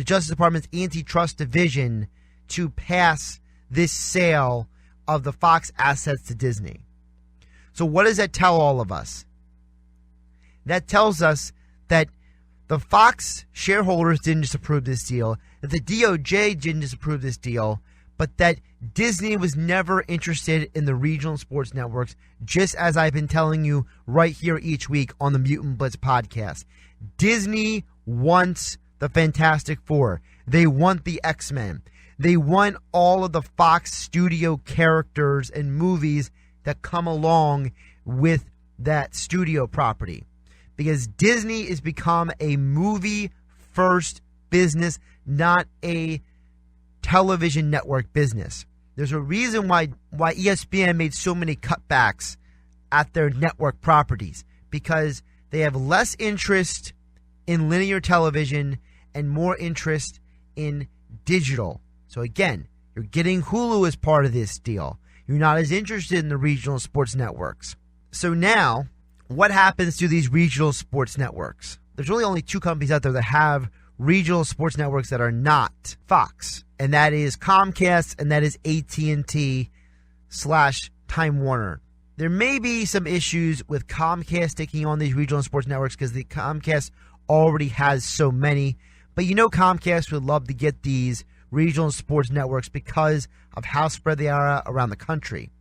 Justice Department's Antitrust Division to pass this sale of the Fox assets to Disney. So what does that tell all of us? That tells us that the Fox shareholders didn't just approve this deal, that the DOJ didn't just approve this deal, but that Disney was never interested in the regional sports networks, just as I've been telling you right here each week on the Mutant Blitz podcast. Disney wants the Fantastic Four. They want the X-Men. They want all of the Fox studio characters and movies that come along with that studio property. Because Disney has become a movie-first business, not a television network business. There's a reason why ESPN made so many cutbacks at their network properties, because they have less interest in linear television and more interest in digital. So again, you're getting Hulu as part of this deal. You're not as interested in the regional sports networks. So now, what happens to these regional sports networks? There's really only two companies out there that have regional sports networks that are not Fox, and that is Comcast and that is AT&T / Time Warner. There may be some issues with Comcast taking on these regional sports networks because the Comcast already has so many, but you know Comcast would love to get these regional sports networks because of how spread they are around the country.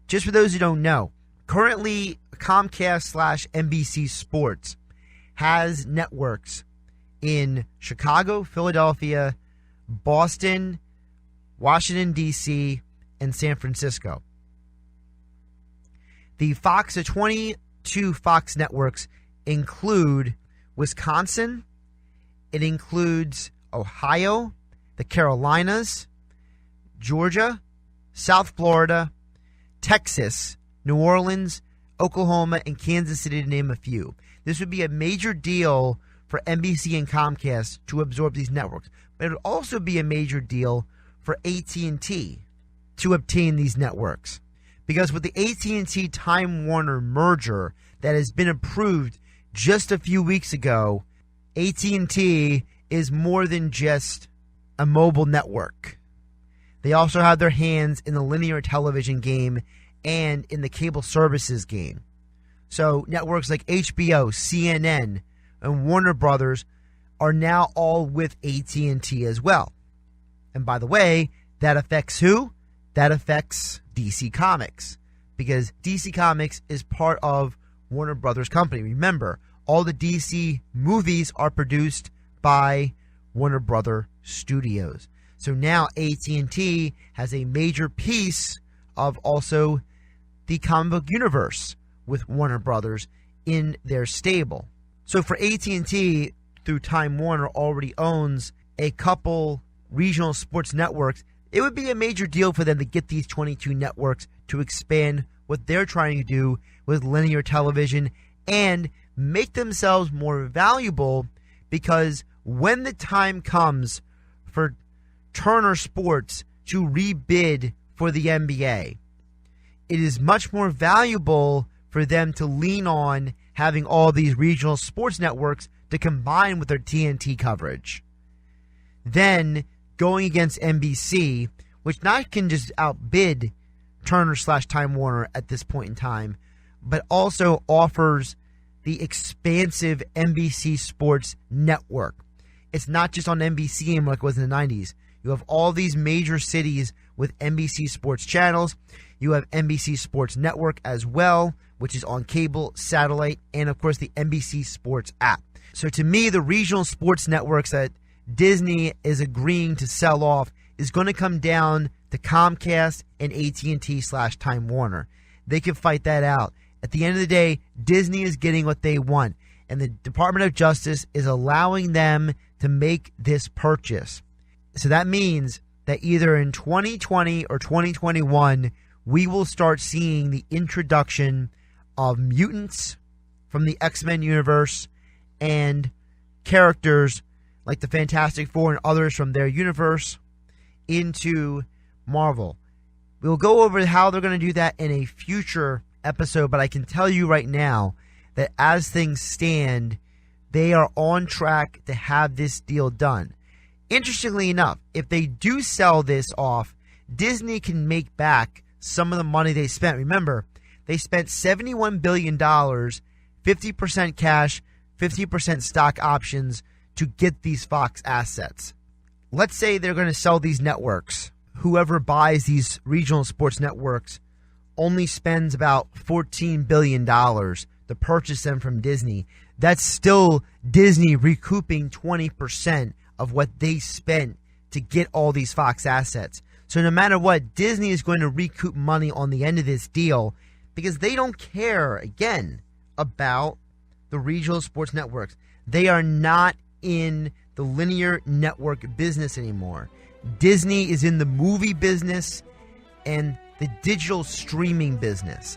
Just for those who don't know, currently Comcast / NBC Sports has networks in Chicago, Philadelphia, Boston, Washington, D.C., and San Francisco. The 22 Fox networks include Wisconsin, it includes Ohio, the Carolinas, Georgia, South Florida, Texas, New Orleans, Oklahoma, and Kansas City, to name a few. This would be a major deal for NBC and Comcast to absorb these networks, but it would also be a major deal for AT&T to obtain these networks. Because with the AT&T Time Warner merger that has been approved just a few weeks ago, AT&T is more than just a mobile network. They also have their hands in the linear television game and in the cable services game. So networks like HBO, CNN, and Warner Brothers are now all with AT&T as well. And by the way, that affects who? That affects DC Comics, because DC Comics is part of Warner Brothers company. Remember, all the DC movies are produced by Warner Brothers Studios. So now AT&T has a major piece of also the comic book universe with Warner Brothers in their stable. So for AT&T, through Time Warner, already owns a couple regional sports networks. It would be a major deal for them to get these 22 networks to expand what they're trying to do with linear television and make themselves more valuable, because when the time comes for Turner Sports to rebid for the NBA, it is much more valuable for them to lean on having all these regional sports networks to combine with their TNT coverage. Then going against NBC, which not can just outbid Turner/Time Warner at this point in time, but also offers the expansive NBC Sports Network. It's not just on NBC anymore like it was in the 90s. You have all these major cities with NBC Sports channels. You have NBC Sports Network as well, which is on cable, satellite, and of course the NBC Sports app. So to me, the regional sports networks that Disney is agreeing to sell off is going to come down to Comcast and AT&T/Time Warner. They can fight that out. At the end of the day, Disney is getting what they want, and the Department of Justice is allowing them to make this purchase. So that means that either in 2020 or 2021, we will start seeing the introduction of mutants from the X-Men universe and characters like the Fantastic Four and others from their universe into Marvel. We'll go over how they're going to do that in a future episode, but I can tell you right now that as things stand, they are on track to have this deal done. Interestingly enough, if they do sell this off, Disney can make back some of the money they spent. Remember, they spent $71 billion, 50% cash, 50% stock options to get these Fox assets. Let's say they're going to sell these networks. Whoever buys these regional sports networks only spends about $14 billion to purchase them from Disney. That's still Disney recouping 20% of what they spent to get all these Fox assets. So no matter what, Disney is going to recoup money on the end of this deal because they don't care, again, about the regional sports networks. They are not in the linear network business anymore. Disney is in the movie business and the digital streaming business.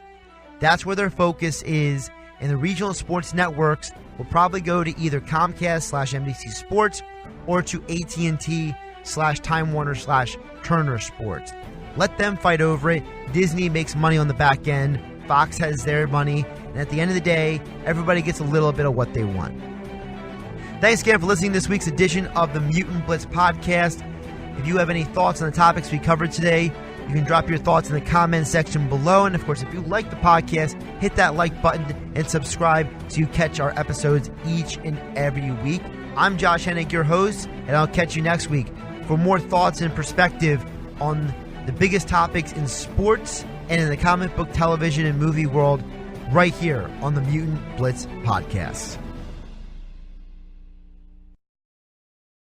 That's where their focus is, and the regional sports networks will probably go to either Comcast/NBC Sports or to AT&T/Time Warner/Turner Sports. Let them fight over it. Disney makes money on the back end. Fox has their money. And at the end of the day, everybody gets a little bit of what they want. Thanks again for listening to this week's edition of the Mutant Blitz Podcast. If you have any thoughts on the topics we covered today, you can drop your thoughts in the comment section below. And of course, if you like the podcast, hit that like button and subscribe so you catch our episodes each and every week. I'm Josh Hennig, your host, and I'll catch you next week for more thoughts and perspective on the biggest topics in sports and in the comic book, television, and movie world right here on the Mutant Blitz Podcast.